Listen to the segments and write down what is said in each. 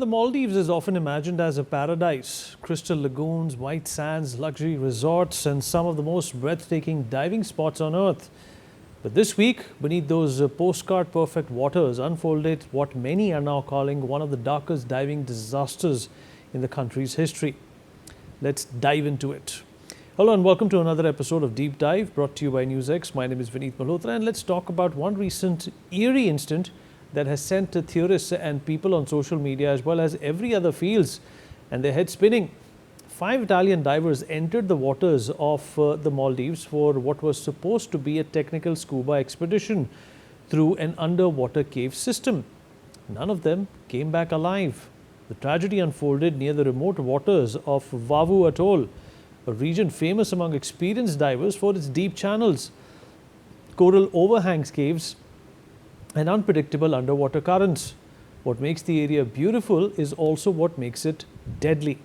The Maldives is often imagined as a paradise. Crystal lagoons, white sands, luxury resorts, and some of the most breathtaking diving spots on earth. But this week, beneath those postcard-perfect waters, unfolded what many are now calling one of the darkest diving disasters in the country's history. Let's dive into it. Hello and welcome to another episode of Deep Dive, brought to you by NewsX. My name is Vineet Malhotra, and let's talk about one recent eerie incident that has sent theorists and people on social media, as well as every other fields, and their heads spinning. 5 Italian divers entered the waters of the Maldives for what was supposed to be a technical scuba expedition through an underwater cave system. None of them came back alive. The tragedy unfolded near the remote waters of Vavu Atoll, a region famous among experienced divers for its deep channels, coral overhangs, caves, and unpredictable underwater currents. What makes the area beautiful is also what makes it deadly.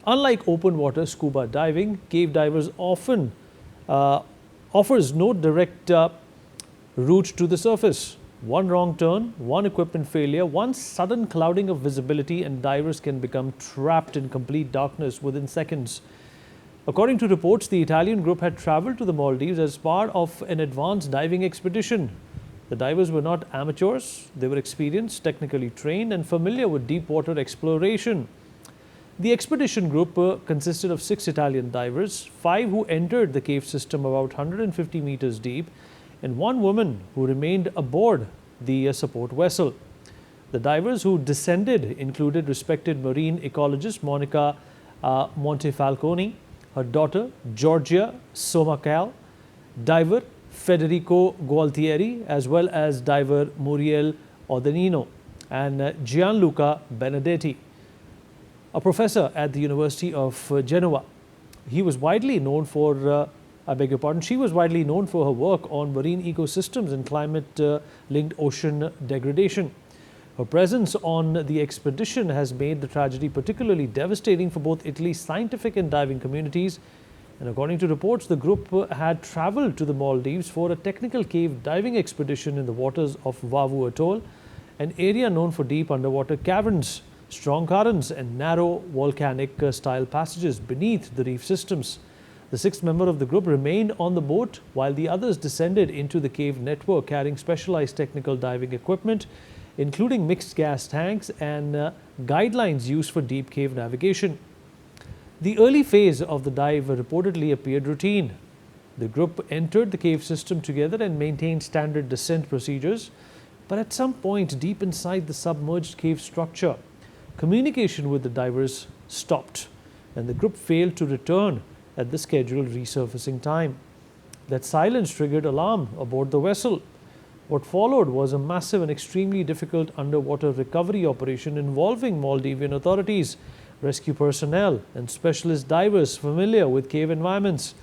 Unlike open water scuba diving, cave divers often offers no direct route to the surface. One wrong turn, one equipment failure, one sudden clouding of visibility, and divers can become trapped in complete darkness within seconds. According to reports, the Italian group had traveled to the Maldives as part of an advanced diving expedition. The divers were not amateurs. They were experienced, technically trained, and familiar with deep water exploration. The expedition group consisted of 6 Italian divers, 5 who entered the cave system about 150 meters deep, and 1 woman who remained aboard the support vessel. The divers who descended included respected marine ecologist Monica Montefalcone, her daughter Giorgia Somacal, diver Federico Gualtieri, as well as diver Muriel Odenino and Gianluca Benedetti, a professor at the University of Genoa. He was widely known for, she was widely known for her work on marine ecosystems and climate-linked ocean degradation. Her presence on the expedition has made the tragedy particularly devastating for both Italy's scientific and diving communities. And according to reports, the group had traveled to the Maldives for a technical cave diving expedition in the waters of Vavu Atoll, an area known for deep underwater caverns, strong currents, and narrow volcanic-style passages beneath the reef systems. The 6th member of the group remained on the boat while the others descended into the cave network carrying specialized technical diving equipment, including mixed gas tanks and guidelines used for deep cave navigation. The early phase of the dive reportedly appeared routine. The group entered the cave system together and maintained standard descent procedures, but at some point deep inside the submerged cave structure, communication with the divers stopped, and the group failed to return at the scheduled resurfacing time. That silence triggered alarm aboard the vessel. What followed was a massive and extremely difficult underwater recovery operation involving Maldivian authorities, rescue personnel, and specialist divers familiar with cave environments.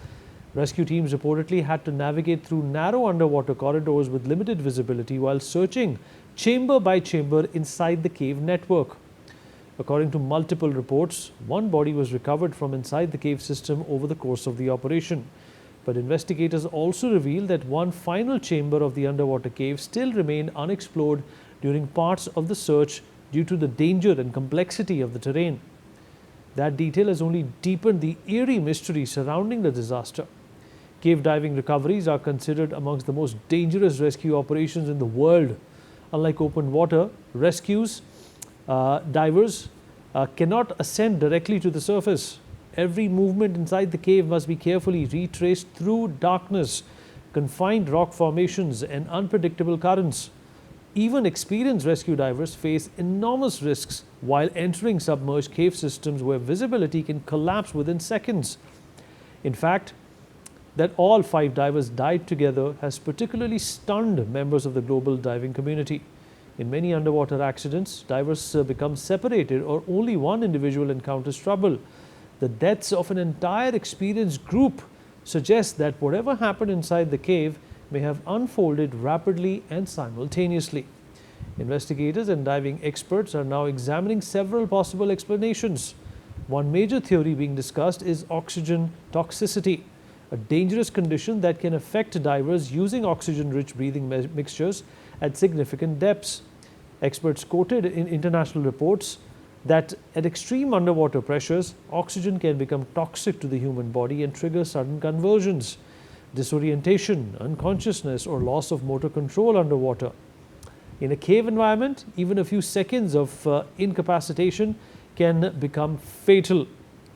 Rescue teams reportedly had to navigate through narrow underwater corridors with limited visibility while searching chamber by chamber inside the cave network. According to multiple reports, 1 body was recovered from inside the cave system over the course of the operation. But investigators also revealed that 1 final chamber of the underwater cave still remained unexplored during parts of the search due to the danger and complexity of the terrain. That detail has only deepened the eerie mystery surrounding the disaster. Cave diving recoveries are considered amongst the most dangerous rescue operations in the world. Unlike open water rescues, divers cannot ascend directly to the surface. Every movement inside the cave must be carefully retraced through darkness, confined rock formations, and unpredictable currents. Even experienced rescue divers face enormous risks while entering submerged cave systems where visibility can collapse within seconds. In fact, that all 5 divers died together has particularly stunned members of the global diving community. In many underwater accidents, divers become separated or only one individual encounters trouble. The deaths of an entire experienced group suggest that whatever happened inside the cave may have unfolded rapidly and simultaneously. Investigators and diving experts are now examining several possible explanations. One major theory being discussed is oxygen toxicity, a dangerous condition that can affect divers using oxygen-rich breathing mixtures at significant depths. Experts quoted in international reports that at extreme underwater pressures, oxygen can become toxic to the human body and trigger sudden convulsions, disorientation, unconsciousness, or loss of motor control underwater. In a cave environment, even a few seconds of incapacitation can become fatal.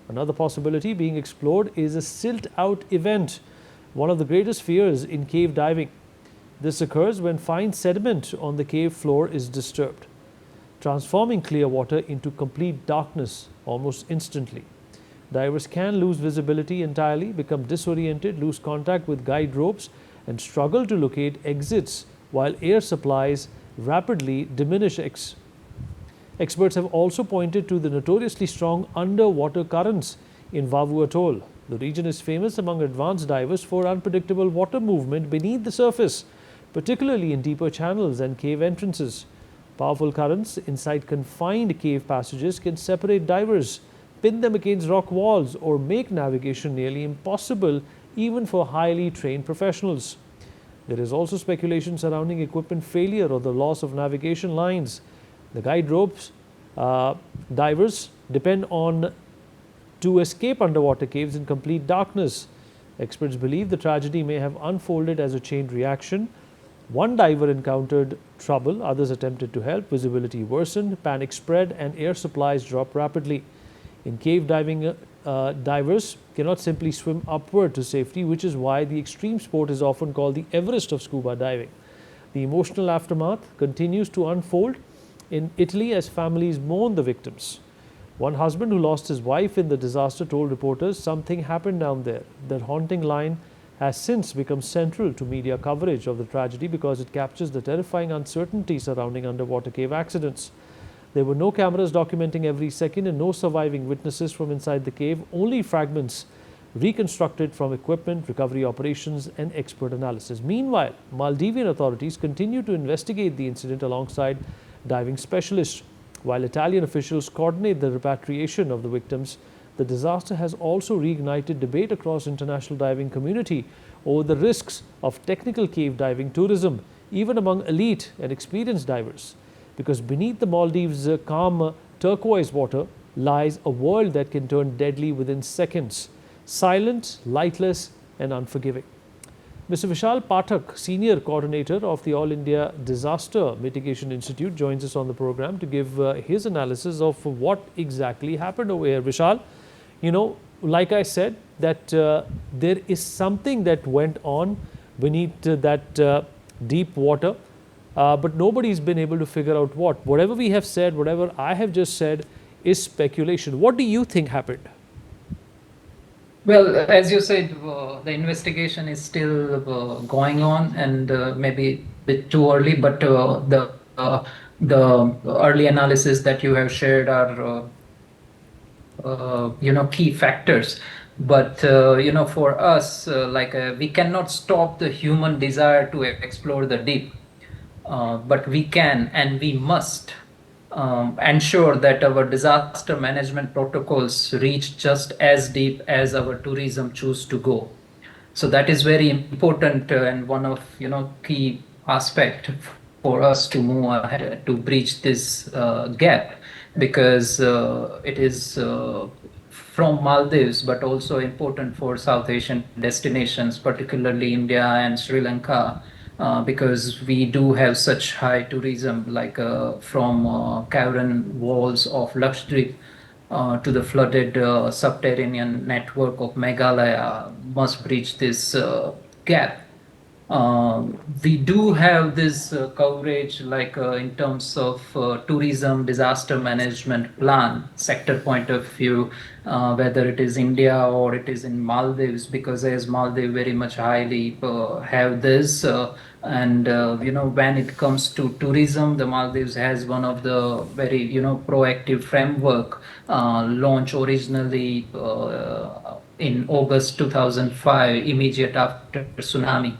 Another possibility being explored is a silt out event, one of the greatest fears in cave diving. This occurs when fine sediment on the cave floor is disturbed, transforming clear water into complete darkness almost instantly. Divers can lose visibility entirely, become disoriented, lose contact with guide ropes, and struggle to locate exits while air supplies rapidly diminish. Experts have also pointed to the notoriously strong underwater currents in Vavu Atoll. The region is famous among advanced divers for unpredictable water movement beneath the surface, particularly in deeper channels and cave entrances. Powerful currents inside confined cave passages can separate divers, pin them against rock walls, or make navigation nearly impossible even for highly trained professionals. There is also speculation surrounding equipment failure or the loss of navigation lines. The guide ropes divers depend on to escape underwater caves in complete darkness. Experts believe the tragedy may have unfolded as a chain reaction. One diver encountered trouble, others attempted to help, visibility worsened, panic spread, and air supplies dropped rapidly. In cave diving, divers cannot simply swim upward to safety, which is why the extreme sport is often called the Everest of scuba diving. The emotional aftermath continues to unfold in Italy as families mourn the victims. One husband who lost his wife in the disaster told reporters, "Something happened down there." That haunting line has since become central to media coverage of the tragedy because it captures the terrifying uncertainty surrounding underwater cave accidents. There were no cameras documenting every second and no surviving witnesses from inside the cave, only fragments reconstructed from equipment, recovery operations, and expert analysis. Meanwhile, Maldivian authorities continue to investigate the incident alongside diving specialists. While Italian officials coordinate the repatriation of the victims, the disaster has also reignited debate across international diving community over the risks of technical cave diving tourism, even among elite and experienced divers. Because beneath the Maldives' calm turquoise water lies a world that can turn deadly within seconds, silent, lightless, and unforgiving. Mr. Vishal Pathak, Senior Coordinator of the All India Disaster Mitigation Institute, joins us on the program to give his analysis of what exactly happened over here. Vishal, like I said, that there is something that went on beneath that deep water, but nobody's been able to figure out what. Whatever we have said, whatever I have just said, is speculation. What do you think happened? Well, as you said, the investigation is still going on, and maybe a bit too early. But the early analysis that you have shared are key factors. But for us, we cannot stop the human desire to explore the deep, but we can and we must ensure that our disaster management protocols reach just as deep as our tourism choose to go. So that is very important and one of key aspect for us to move ahead to bridge this gap, because it is from Maldives, but also important for South Asian destinations, particularly India and Sri Lanka, because we do have such high tourism, like from cavern walls of Lakshadweep to the flooded subterranean network of Meghalaya must bridge this gap. We do have this coverage, like in terms of tourism disaster management plan sector point of view, whether it is India or it is in Maldives, because as Maldives very much highly have this, and when it comes to tourism, the Maldives has one of the very proactive framework launched originally in August 2005, immediate after tsunami,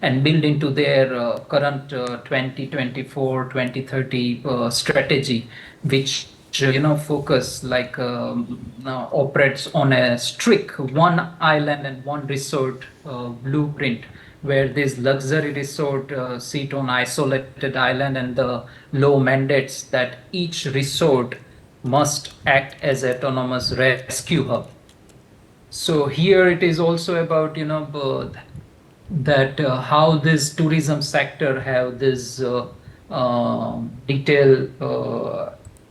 and build into their current 2024-2030 strategy, which focus like operates on a strict one island and one resort blueprint, where this luxury resort sit on isolated island, and the law mandates that each resort must act as autonomous rescue hub. So here it is also about, that how this tourism sector have this detailed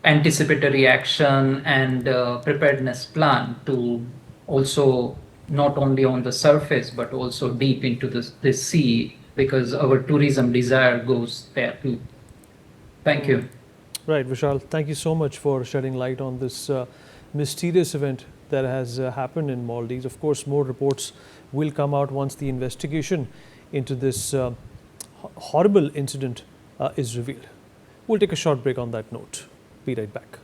anticipatory action and preparedness plan to also not only on the surface but also deep into the sea, because our tourism desire goes there too. Thank you. Right, Vishal, thank you so much for shedding light on this mysterious event that has happened in Maldives. Of course, more reports will come out once the investigation into this horrible incident is revealed. We'll take a short break on that note. Be right back.